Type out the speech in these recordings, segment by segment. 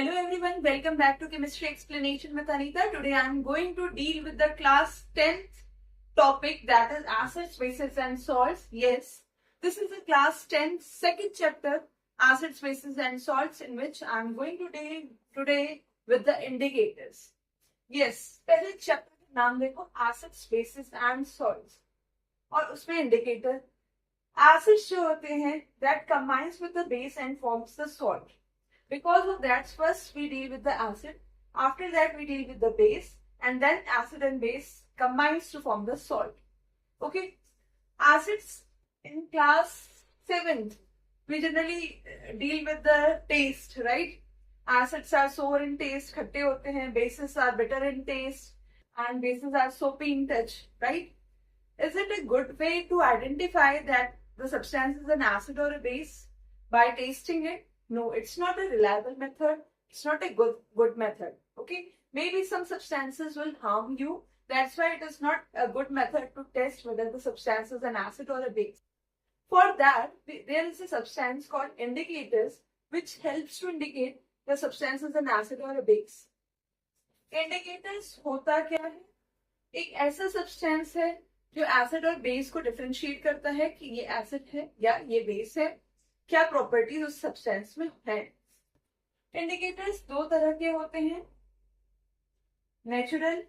Hello everyone, welcome back to Chemistry Explanation with Anita. Today I am going to deal with the class 10th topic, that is acids, bases and salts. Yes, this is the class 10th second chapter, acids, bases and salts, in which I am going to deal today with the indicators. Yes, पहले chapter का नाम देखो, acids, bases and salts, और उसमें indicator acids जो होते हैं that combines with the base and forms the salt. Because of that, first we deal with the acid, after that we deal with the base, and then acid and base combines to form the salt. Okay, acids in class 7th, we generally deal with the taste, right? Acids are sour in taste, खट्टे होते हैं. Bases are bitter in taste, and bases are soapy in touch, right? Is it a good way to identify that the substance is an acid or a base by tasting it? No, it's not a reliable method. It's not a good method. Okay, maybe some substances will harm you. That's why it is not a good method to test whether the substance is an acid or a base. For that, there is a substance called indicators which helps to indicate the substance is an acid or a base. Indicators होता क्या है? एक ऐसा substance है जो acid और base को differentiate करता है कि ये एसिड है या ये बेस है, क्या प्रॉपर्टीज उस सब्सटेंस में है. इंडिकेटर्स दो तरह के होते हैं, natural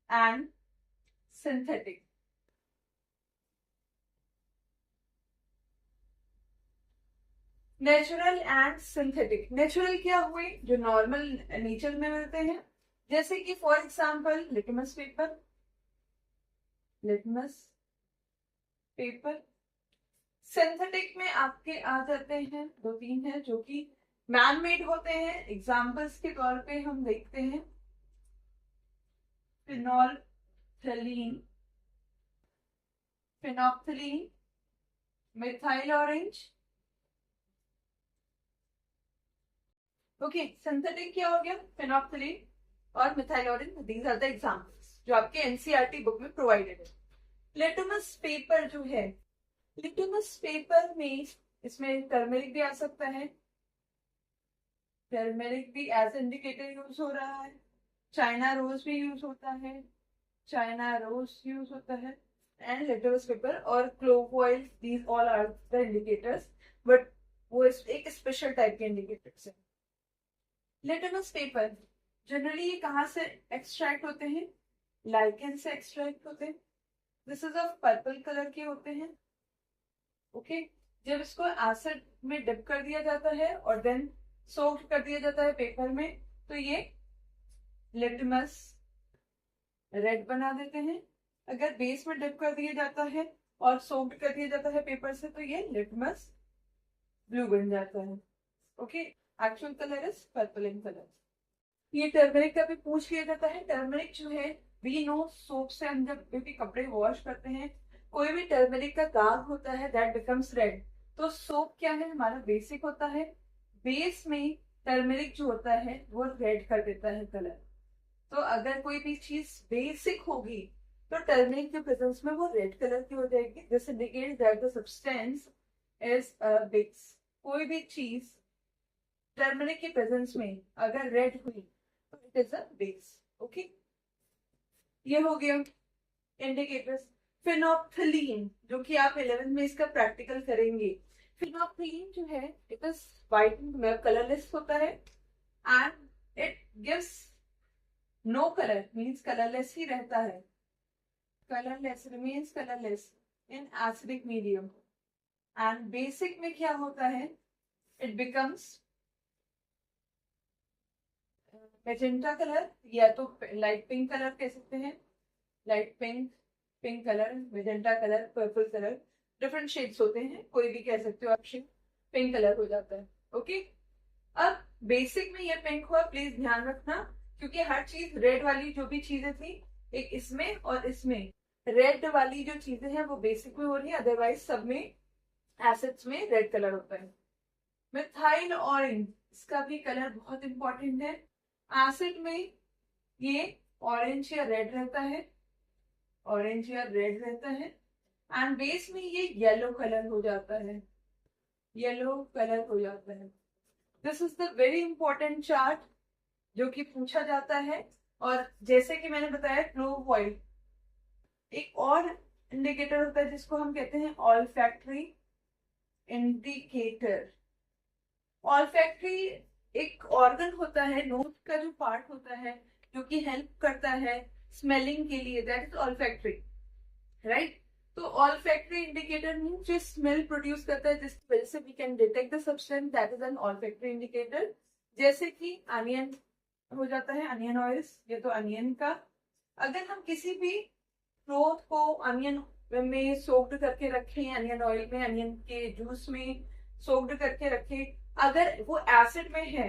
and synthetic. Natural and synthetic. Natural क्या हुए? जो नॉर्मल नेचर में मिलते हैं, जैसे कि for example litmus paper. Synthetic में आपके आ जाते हैं दो तीन है जो कि मैन मेड होते हैं. एग्जाम्पल्स के तौर पे हम देखते हैं phenolphthalein, methyl orange. Okay, synthetic क्या हो गया? फिनोल्फथलीन और methyl orange. These are the examples जो आपके एनसीईआरटी बुक में प्रोवाइडेड है. लिटमस पेपर जो है, लिटमस पेपर में इसमें टर्मेरिक भी आ सकता है. टर्मेरिक भी एज इंडिकेटर यूज हो रहा है. चाइना रोज भी यूज होता है. एंड लिटमस पेपर और clove oil, these all are the indicators, but वो एक स्पेशल टाइप के इंडिकेटर्स है. लिटमस पेपर जनरली ये कहाँ से एक्सट्रैक्ट होते हैं? लाइकेन से एक्सट्रैक्ट होते हैं. This is of purple colour के होते हैं. ओके, जब इसको एसिड में डिप कर दिया जाता है और देन सोक्ड कर दिया जाता है पेपर में, तो ये लिटमस रेड बना देते हैं. अगर बेस में डिप कर दिया जाता है और सोक्ड कर दिया जाता है पेपर से, तो ये लिटमस ब्लू बन जाता है. Okay, actual colour is purple in colour. ये टर्मरिक का भी पूछ लिया जाता है. टर्मरिक जो है, वी नो सोप से हम जब भी कपड़े वॉश करते हैं, कोई भी टर्मरिक का दाग होता है दैट बिकम्स रेड. तो सोप क्या है? हमारा बेसिक होता है. बेस में टर्मरिक जो होता है वो रेड कर देता है कलर. तो अगर कोई भी चीज बेसिक होगी तो टर्मरिक के प्रेजेंस में वो रेड कलर की हो जाएगी. This indicates that the substance is a base. कोई भी चीज टर्मरिक के प्रेजेंस में अगर रेड हुई तो it is a base. Okay, ये हो गया इंडिकेटर्स. फिनोल्फथलीन, जो कि आप 11th में इसका प्रैक्टिकल करेंगे. फिनोल्फथलीन जो है, इट इज वाइट कलरलेस होता है and it gives no colour, means colourless ही रहता है. Colourless, remains colourless in acidic medium. And basic में क्या होता है? इट बिकम्स मैजेंटा कलर, या तो लाइट पिंक कलर कह सकते हैं. Light pink colour, magenta colour, purple colour, different shades होते हैं, कोई भी कह सकते हो आप शेड. पिंक कलर हो जाता है. ओके, अब बेसिक में ये पिंक हुआ, प्लीज ध्यान रखना, क्योंकि हर चीज रेड वाली जो भी चीजें थी, एक इसमें और इसमें रेड वाली जो चीजें हैं वो बेसिक में हो रही है, अदरवाइज सब में एसिड्स में रेड कलर होता है. मिथाइल ऑरेंज, इसका भी कलर बहुत इंपॉर्टेंट है. एसिड में ये ऑरेंज या रेड रहता है, एंड बेस में ये येलो कलर हो जाता है. This is the very important chart जो कि पूछा जाता है। और जैसे कि मैंने बताया क्लोव ऑयल एक और इंडिकेटर होता है जिसको हम कहते हैं ऑल्फैक्टरी इंडिकेटर। ऑल्फैक्टरी एक ऑर्गन होता है, नोज का जो पार्ट होता है जो कि हेल्प करता है स्मेलिंग के लिए, दैट इज ऑल्फैक्टरी, राइट। तो ऑल्फैक्टरी इंडिकेटर मीन जो स्मेल प्रोड्यूस करता है जिसकी वजह से we can detect the substance, that is an olfactory indicator. जैसे कि अनियन हो जाता है, अनियन ऑयल्स, ये तो अनियन का। अगर हम किसी भी क्लोथ को अनियन में सोक्ड करके रखें, अनियन ऑयल में, अनियन के जूस में सोक्ड करके रखें, अगर वो एसिड में है,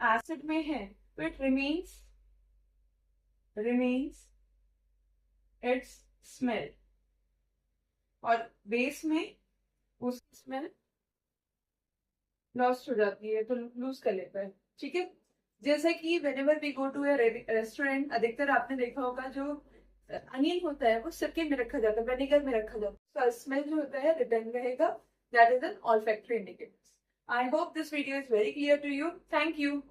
एसिड में है तो इट रिमेन्स इट्स स्मेल, और बेस में उसकी स्मेल लॉस्ट हो जाती है, तो लूज कर लेता है, ठीक है। जैसे कि whenever we go to a restaurant, अधिकतर आपने देखा होगा जो अनियन होता है वो सिरके में रखा जाता है, विनेगर में रखा जाता है, स्मेल जो होता है रिटर्न रहेगा, that is an olfactory indicator. I hope this video is very clear to you. Thank you.